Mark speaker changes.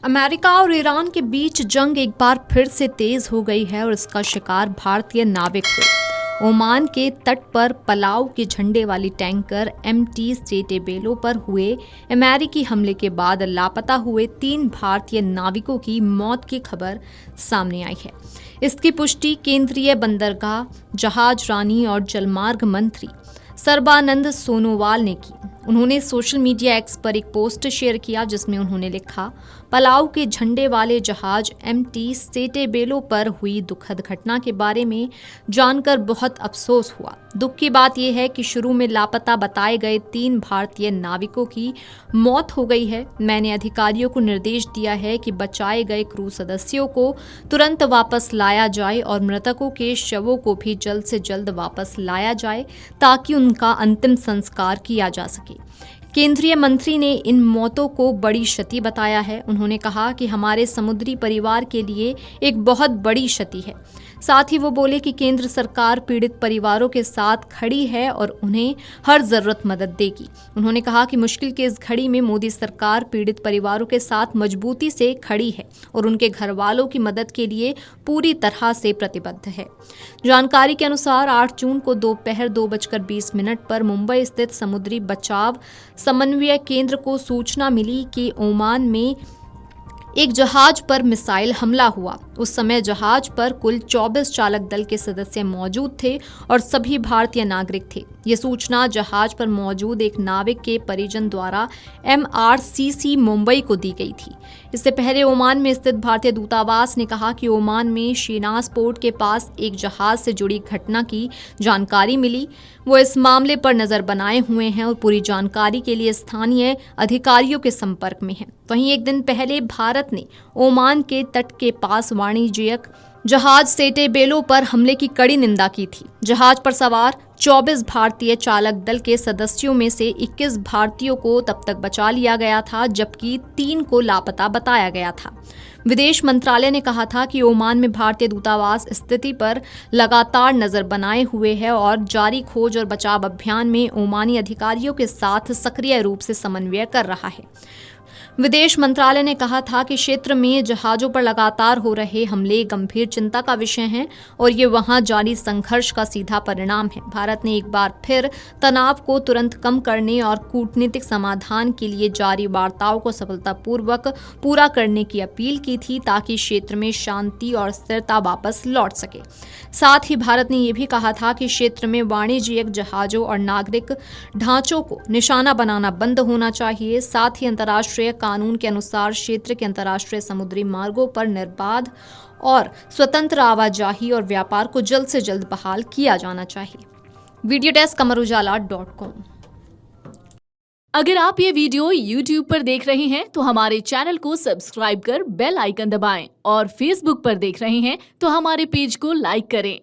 Speaker 1: America और Iran के बीच जंग एक बार फिर से तेज हो गई है और इसका शिकार भारतीय नाविक हुए। ओमान के तट पर पलाव के झंडे वाली टैंकर MT स्टेटेबेलो पर हुए अमेरिकी हमले के बाद लापता हुए 3 भारतीय नाविकों की मौत की खबर सामने आई है। इसकी पुष्टि केंद्रीय बंदरगाह, जहाज रानी और जलमार्ग मंत्री सर्बानंद सोनोवाल ने की। उन्होंने सोशल मीडिया एक्स पर एक पोस्ट शेयर किया जिसमें उन्होंने लिखा, पलाव के झंडे वाले जहाज MT स्टेटेबेलो पर हुई दुखद घटना के बारे में जानकर बहुत अफसोस हुआ। दुख की बात यह है कि शुरू में लापता बताए गए 3 भारतीय नाविकों की मौत हो गई है। मैंने अधिकारियों को निर्देश दिया है कि बचाए गए क्रू सदस्यों को तुरंत वापस लाया जाए और मृतकों के शवों को भी जल्द से जल्द वापस लाया जाए ताकि उनका अंतिम संस्कार किया जा सके। केंद्रीय मंत्री ने इन मौतों को बड़ी क्षति बताया है। उन्होंने कहा कि हमारे समुद्री परिवार के लिए एक बहुत बड़ी क्षति है। साथ ही वो बोले कि केंद्र सरकार पीड़ित परिवारों के साथ खड़ी है और उन्हें हर जरूरत मदद देगी। उन्होंने कहा कि मुश्किल के इस घड़ी में मोदी सरकार पीड़ित परिवारों के साथ मजबूती से खड़ी है और उनके घर वालों की मदद के लिए पूरी तरह से प्रतिबद्ध है। जानकारी के अनुसार 8 जून को दोपहर 2:20 पर मुंबई स्थित समुद्री बचाव समन्वय केंद्र को सूचना मिली कि ओमान में एक जहाज पर मिसाइल हमला हुआ। उस समय जहाज पर कुल 24 चालक दल के सदस्य मौजूद थे और सभी भारतीय नागरिक थे। ये सूचना जहाज पर मौजूद एक नाविक के परिजन द्वारा MRCC मुंबई को दी गई थी। इससे पहले ओमान में स्थित भारतीय दूतावास ने कहा कि ओमान में शीनास पोर्ट के पास एक जहाज से जुड़ी घटना की जानकारी मिली। वो इस मामले पर नजर बनाए हुए हैं और पूरी जानकारी के लिए स्थानीय अधिकारियों के संपर्क में हैं। वहीं एक दिन पहले भारत ने ओमान के तट के पास वाणिज्यिक जहाज स्टेटेबेलो पर हमले की कड़ी निंदा की थी। जहाज पर सवार 24 भारतीय चालक दल के सदस्यों में से 21 भारतीयों को तब तक बचा लिया गया था जबकि 3 को लापता बताया गया था। विदेश मंत्रालय ने कहा था कि ओमान में भारतीय दूतावास स्थिति पर लगातार नजर बनाए हुए है और जारी खोज और बचाव अभियान में ओमानी अधिकारियों के साथ सक्रिय रूप से समन्वय कर रहा है। विदेश मंत्रालय ने कहा था कि क्षेत्र में जहाजों पर लगातार हो रहे हमले गंभीर चिंता का विषय हैं और ये वहां जारी संघर्ष का सीधा परिणाम है। भारत ने एक बार फिर तनाव को तुरंत कम करने और कूटनीतिक समाधान के लिए जारी वार्ताओं को सफलतापूर्वक पूरा करने की अपील की थी ताकि क्षेत्र में शांति और स्थिरता वापस लौट सके। साथ ही भारत ने यह भी कहा था कि क्षेत्र में वाणिज्यिक जहाजों और नागरिक ढांचों को निशाना बनाना बंद होना चाहिए। साथ ही अंतर्राष्ट्रीय कानून के अनुसार क्षेत्र के अंतर्राष्ट्रीय समुद्री मार्गों पर निर्बाध और स्वतंत्र आवाजाही और व्यापार को जल्द से जल्द बहाल किया जाना चाहिए। Video desk amarujala.com।
Speaker 2: अगर आप ये वीडियो YouTube पर देख रहे हैं तो हमारे चैनल को सब्सक्राइब कर बेल आइकन दबाएं और Facebook पर देख रहे हैं तो हमारे पेज को लाइक करें।